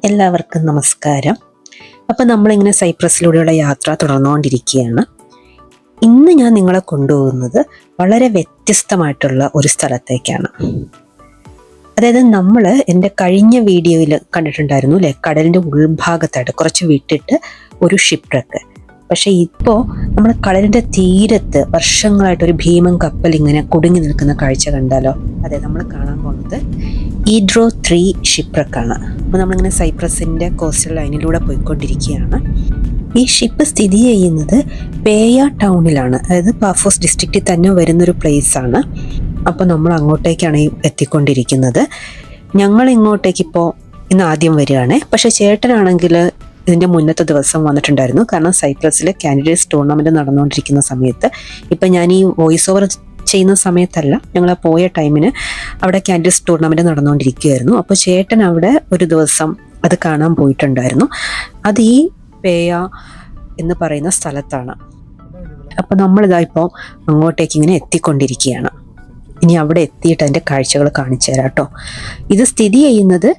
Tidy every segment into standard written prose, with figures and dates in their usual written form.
എല്ലാവർക്കും നമസ്കാരം. അപ്പോൾ നമ്മളിങ്ങനെ സൈപ്രസിലൂടെയുള്ള യാത്ര തുടർന്നുകൊണ്ടിരിക്കുകയാണ്. ഇന്ന് ഞാൻ നിങ്ങളെ കൊണ്ടുപോകുന്നത് വളരെ വ്യത്യസ്തമായിട്ടുള്ള ഒരു സ്ഥലത്തേക്കാണ്. അതായത് നമ്മൾ എൻ്റെ കഴിഞ്ഞ വീഡിയോയിൽ കണ്ടിട്ടുണ്ടായിരുന്നു അല്ലേ, കടലിൻ്റെ ഉൾഭാഗത്തായിട്ട് കുറച്ച് വിട്ടിട്ട് ഒരു ഷിപ്പ്രക്ക്. പക്ഷേ ഇപ്പോൾ നമ്മൾ കടലിൻ്റെ തീരത്ത് വർഷങ്ങളായിട്ടൊരു ഭീമൻ കപ്പൽ ഇങ്ങനെ കുടുങ്ങി നിൽക്കുന്ന കാഴ്ച കണ്ടാലോ. അതെ, നമ്മൾ കാണാൻ പോകുന്നത് ഈഡ്രോ 3 ഷിപ്പ്രക്കാണ്. അപ്പോൾ നമ്മളിങ്ങനെ സൈപ്രസിൻ്റെ കോസ്റ്റൽ ലൈനിലൂടെ പോയിക്കൊണ്ടിരിക്കുകയാണ്. ഈ ഷിപ്പ് സ്ഥിതി ചെയ്യുന്നത് പേയ ടൗണിലാണ്, അതായത് പാഫോസ് ഡിസ്ട്രിക്റ്റിൽ തന്നെ വരുന്നൊരു പ്ലേസാണ്. അപ്പോൾ നമ്മൾ അങ്ങോട്ടേക്കാണ് എത്തിക്കൊണ്ടിരിക്കുന്നത്. ഞങ്ങൾ ഇങ്ങോട്ടേക്ക് ഇപ്പോൾ ഇന്ന് ആദ്യം വരികയാണ്. പക്ഷേ ചേട്ടനാണെങ്കിൽ ഇതിൻ്റെ മുന്നത്തെ ദിവസം വന്നിട്ടുണ്ടായിരുന്നു. കാരണം സൈപ്രസിലെ കാൻഡിഡേറ്റ്സ് ടൂർണമെൻറ്റ് നടന്നുകൊണ്ടിരിക്കുന്ന സമയത്ത്, ഇപ്പം ഞാൻ ഈ വോയിസ് ഓവർ ചെയ്യുന്ന സമയത്തല്ല, ഞങ്ങൾ പോയ ടൈമിന് അവിടെ കാൻഡിഡേറ്റ്സ് ടൂർണമെൻറ്റ് നടന്നുകൊണ്ടിരിക്കുകയായിരുന്നു. അപ്പോൾ ചേട്ടൻ അവിടെ ഒരു ദിവസം അത് കാണാൻ പോയിട്ടുണ്ടായിരുന്നു. അത് ഈ പേയ എന്ന് പറയുന്ന സ്ഥലത്താണ്. അപ്പോൾ നമ്മളിതാ ഇപ്പോൾ അങ്ങോട്ടേക്ക് ഇങ്ങനെ എത്തിക്കൊണ്ടിരിക്കുകയാണ്. ഇനി അവിടെ എത്തിയിട്ട് അതിൻ്റെ കാഴ്ചകൾ കാണിച്ചു തരാം കേട്ടോ. ഇത് സ്ഥിതി ചെയ്യുന്നത്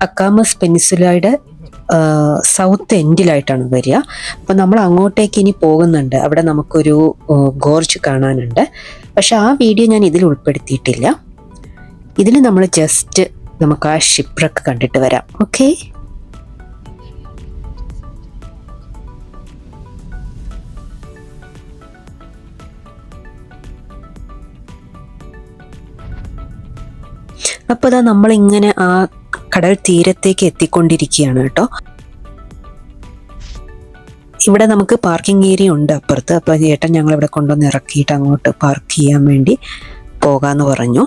അക്കാമസ് പെനിസുലയുടെ സൗത്ത് എൻഡിലായിട്ടാണ് വരിക. അപ്പം നമ്മൾ അങ്ങോട്ടേക്ക് ഇനി പോകുന്നുണ്ട്. അവിടെ നമുക്കൊരു ഗോർജ് കാണാനുണ്ട്. പക്ഷെ ആ വീഡിയോ ഞാൻ ഇതിൽ ഉൾപ്പെടുത്തിയിട്ടില്ല. ഇതിൽ നമ്മൾ ജസ്റ്റ് നമുക്ക് ആ ഷിപ്പ്രക്ക് കണ്ടിട്ട് വരാം. ഓക്കെ, അപ്പോൾ ഇതാ നമ്മളിങ്ങനെ ആ കടൽ തീരത്തേക്ക് എത്തിക്കൊണ്ടിരിക്കുകയാണ് കേട്ടോ. ഇവിടെ നമുക്ക് പാർക്കിംഗ് ഏരിയ ഉണ്ട് അപ്പുറത്ത്. അപ്പോൾ ചേട്ടൻ ഞങ്ങളിവിടെ കൊണ്ടുവന്ന് ഇറക്കിയിട്ട് അങ്ങോട്ട് പാർക്ക് ചെയ്യാൻ വേണ്ടി പോകാമെന്ന് പറഞ്ഞു.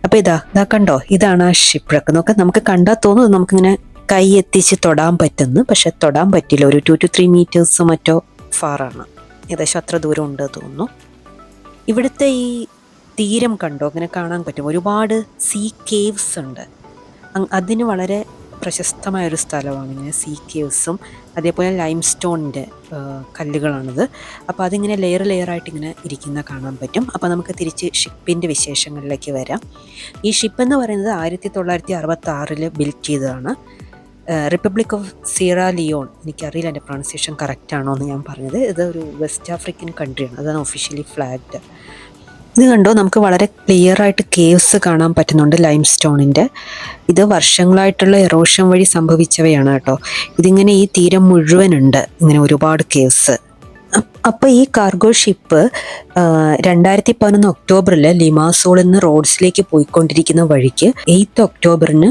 അപ്പോൾ ഇതാ കണ്ടോ, ഇതാണ് ആ ഷിപ്പ്രക്ക്. നമുക്ക് കണ്ടാൽ തോന്നുന്നു നമുക്കിങ്ങനെ കൈ എത്തിച്ച് തൊടാൻ പറ്റുന്നു. പക്ഷെ തൊടാൻ പറ്റില്ല. ഒരു 2 to 3 മീറ്റേഴ്സ് മറ്റോ ഫാറാണ്. ഏകദേശം അത്ര ദൂരം ഉണ്ട് തോന്നുന്നു. ഇവിടുത്തെ ഈ തീരം കണ്ടോ, അങ്ങനെ കാണാൻ പറ്റും. ഒരുപാട് സീ കേവ്സ് ഉണ്ട്. അതിന് വളരെ പ്രശസ്തമായൊരു സ്ഥലമാണ് ഇങ്ങനെ സീ കേവ്സും അതേപോലെ ലൈം സ്റ്റോണിൻ്റെ കല്ലുകളാണിത്. അപ്പോൾ അതിങ്ങനെ ലെയറായിട്ട് ഇങ്ങനെ ഇരിക്കുന്ന കാണാൻ പറ്റും. അപ്പോൾ നമുക്ക് തിരിച്ച് ഷിപ്പിൻ്റെ വിശേഷങ്ങളിലേക്ക് വരാം. ഈ ഷിപ്പ് എന്ന് പറയുന്നത് 1966 ബിൽറ്റ് ചെയ്തതാണ്. റിപ്പബ്ലിക് ഓഫ് സിയറ ലിയോൺ, എനിക്കറിയില്ല എൻ്റെ പ്രൊണൗൺസിയേഷൻ കറക്റ്റ് ആണോ എന്ന് ഞാൻ പറഞ്ഞത്. ഇത് ഒരു വെസ്റ്റ് ആഫ്രിക്കൻ കൺട്രിയാണ്. അതാണ് ഒഫീഷ്യലി ഫ്ലാഗ്ഡ്. ഇത് കണ്ടോ, നമുക്ക് വളരെ ക്ലിയർ ആയിട്ട് കേവ്സ് കാണാൻ പറ്റുന്നുണ്ട് ലൈം സ്റ്റോണിൻ്റെ. ഇത് വർഷങ്ങളായിട്ടുള്ള എറോഷൻ വഴി സംഭവിച്ചവയാണ് കേട്ടോ. ഇതിങ്ങനെ ഈ തീരം മുഴുവനുണ്ട് ഇങ്ങനെ ഒരുപാട് കേവ്സ്. അപ്പോൾ ഈ കാർഗോ ഷിപ്പ് 2011 ഒക്ടോബറിൽ ലിമാസോളിൽ നിന്ന് റോഡ്സിലേക്ക് പോയിക്കൊണ്ടിരിക്കുന്ന വഴിക്ക് 8 ഒക്ടോബറിന്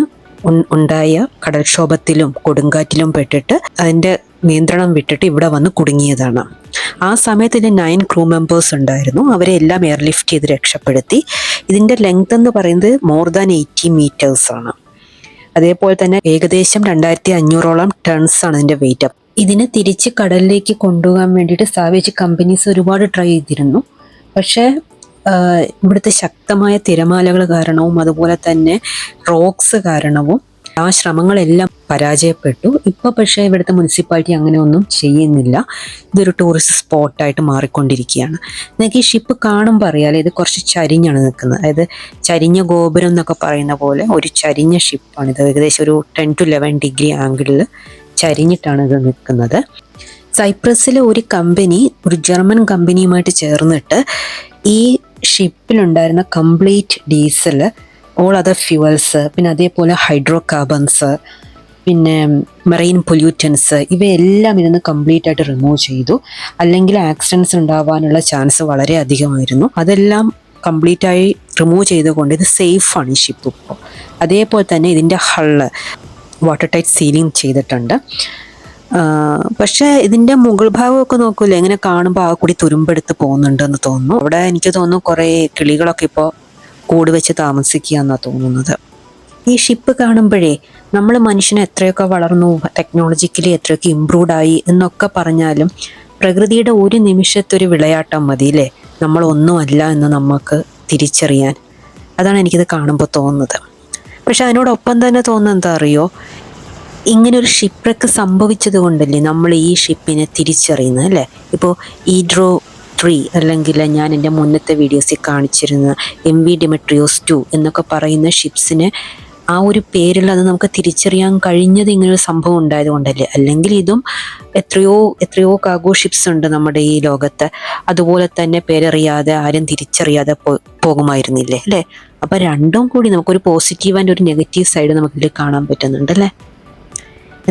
ഉണ്ടായ കടൽക്ഷോഭത്തിലും കൊടുങ്കാറ്റിലും പെട്ടിട്ട് അതിൻ്റെ നിയന്ത്രണം വിട്ടിട്ട് ഇവിടെ വന്ന് കുടുങ്ങിയതാണ്. ആ സമയത്ത് ഇതിന് 9 ക്രൂ മെമ്പേഴ്സ് ഉണ്ടായിരുന്നു. അവരെ എല്ലാം എയർലിഫ്റ്റ് ചെയ്ത് രക്ഷപ്പെടുത്തി. ഇതിൻ്റെ ലെങ്ത് എന്ന് പറയുന്നത് മോർ ദാൻ 80 മീറ്റേഴ്സ് ആണ്. അതേപോലെ തന്നെ ഏകദേശം 2500ഓളം ടൺസ് ആണ് ഇതിൻ്റെ വെയിറ്റ്. ഇതിനെ തിരിച്ച് കടലിലേക്ക് കൊണ്ടുപോകാൻ വേണ്ടിയിട്ട് സാവേജ് കമ്പനീസ് ഒരുപാട് ട്രൈ ചെയ്തിരുന്നു. പക്ഷേ ഇവിടുത്തെ ശക്തമായ തിരമാലകൾ കാരണവും അതുപോലെ തന്നെ റോക്സ് കാരണവും ആ ശ്രമങ്ങളെല്ലാം പരാജയപ്പെട്ടു. ഇപ്പോൾ പക്ഷേ ഇവിടുത്തെ മുനിസിപ്പാലിറ്റി അങ്ങനെ ഒന്നും ചെയ്യുന്നില്ല. ഇതൊരു ടൂറിസ്റ്റ് സ്പോട്ടായിട്ട് മാറിക്കൊണ്ടിരിക്കുകയാണ്. നിങ്ങൾക്ക് ഈ ഷിപ്പ് കാണുമ്പോൾ അറിയാലോ, ഇത് കുറച്ച് ചരിഞ്ഞാണ് നിൽക്കുന്നത്. അതായത് ചരിഞ്ഞ ഗോപുരം എന്നൊക്കെ പറയുന്ന പോലെ ഒരു ചരിഞ്ഞ ഷിപ്പാണിത്. ഏകദേശം ഒരു 10 to 11 ഡിഗ്രി ആംഗിളിൽ ചരിഞ്ഞിട്ടാണ് ഇത് നിൽക്കുന്നത്. സൈപ്രസിലെ ഒരു കമ്പനി ഒരു ജർമ്മൻ കമ്പനിയുമായിട്ട് ചേർന്നിട്ട് ഈ ഷിപ്പിലുണ്ടായിരുന്ന complete diesel, all other fuels, പിന്നെ അതേപോലെ ഹൈഡ്രോ കാർബൺസ്, പിന്നെ മെറൈൻ പൊല്യൂറ്റൻസ്, ഇവയെല്ലാം ഇതിന് കംപ്ലീറ്റ് ആയിട്ട് റിമൂവ് ചെയ്തു. അല്ലെങ്കിൽ ആക്സിഡൻറ്റ്സ് ഉണ്ടാവാനുള്ള ചാൻസ് വളരെ അധികമായിരുന്നു. അതെല്ലാം കംപ്ലീറ്റായി റിമൂവ് ചെയ്തുകൊണ്ട് ഇത് സേഫാണ് ഈ ഷിപ്പ് ഇപ്പോൾ. അതേപോലെ തന്നെ ഇതിൻ്റെ ഹള്ള് വാട്ടർ ടൈറ്റ് സീലിംഗ് ചെയ്തിട്ടുണ്ട്. പക്ഷേ ഇതിൻ്റെ മുകൾ ഭാഗമൊക്കെ നോക്കൂലേ, ഇങ്ങനെ കാണുമ്പോൾ ആ കൂടി തുരുമ്പെടുത്ത് പോകുന്നുണ്ടെന്ന് തോന്നുന്നു. അവിടെ എനിക്ക് തോന്നുന്നു കുറേ കിളികളൊക്കെ ഇപ്പോൾ കൂട് വെച്ച് താമസിക്കുക എന്നാണ് തോന്നുന്നത്. ഈ ഷിപ്പ് കാണുമ്പോഴേ നമ്മൾ മനുഷ്യനെ എത്രയൊക്കെ വളർന്നു, ടെക്നോളജിക്കലി എത്രയൊക്കെ ഇമ്പ്രൂവ്ഡ് ആയി എന്നൊക്കെ പറഞ്ഞാലും പ്രകൃതിയുടെ ഒരു നിമിഷത്തൊരു വിളയാട്ടം മതി അല്ലേ, നമ്മളൊന്നുമല്ല എന്ന് നമുക്ക് തിരിച്ചറിയാൻ. അതാണ് എനിക്കിത് കാണുമ്പോൾ തോന്നുന്നത്. പക്ഷെ അതിനോടൊപ്പം തന്നെ തോന്നുന്നത് എന്താ അറിയോ, ഇങ്ങനൊരു ഷിപ്പ്രക്ക് സംഭവിച്ചത് കൊണ്ടല്ലേ നമ്മൾ ഈ ഷിപ്പിനെ തിരിച്ചറിയുന്നത് അല്ലേ. ഇപ്പോൾ ഈഡ്രോ 3 അല്ലെങ്കിൽ ഞാൻ എൻ്റെ മുന്നത്തെ വീഡിയോസിൽ കാണിച്ചിരുന്ന MV ഡിമെട്രിയോസ് 2 എന്നൊക്കെ പറയുന്ന ഷിപ്സിനെ ആ ഒരു പേരിൽ അത് നമുക്ക് തിരിച്ചറിയാൻ കഴിഞ്ഞത് ഇങ്ങനൊരു സംഭവം ഉണ്ടായത് കൊണ്ടല്ലേ. അല്ലെങ്കിൽ ഇതും എത്രയോ കാർഗോ ഷിപ്സ് ഉണ്ട് നമ്മുടെ ഈ ലോകത്ത്. അതുപോലെ തന്നെ പേരറിയാതെ ആരും തിരിച്ചറിയാതെ പോകുമായിരുന്നില്ലേ അല്ലേ. അപ്പൊ രണ്ടും കൂടി നമുക്കൊരു പോസിറ്റീവ് ആൻഡ് ഒരു നെഗറ്റീവ് സൈഡ് നമുക്കിതിൽ കാണാൻ പറ്റുന്നുണ്ട് അല്ലേ.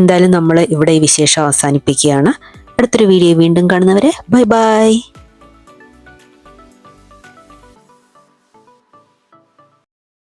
എന്തായാലും നമ്മൾ ഇവിടെ ഈ വിശേഷം അവസാനിപ്പിക്കുകയാണ്. അടുത്തൊരു വീഡിയോ വീണ്ടും കാണുന്നവരെ ബൈ ബൈ.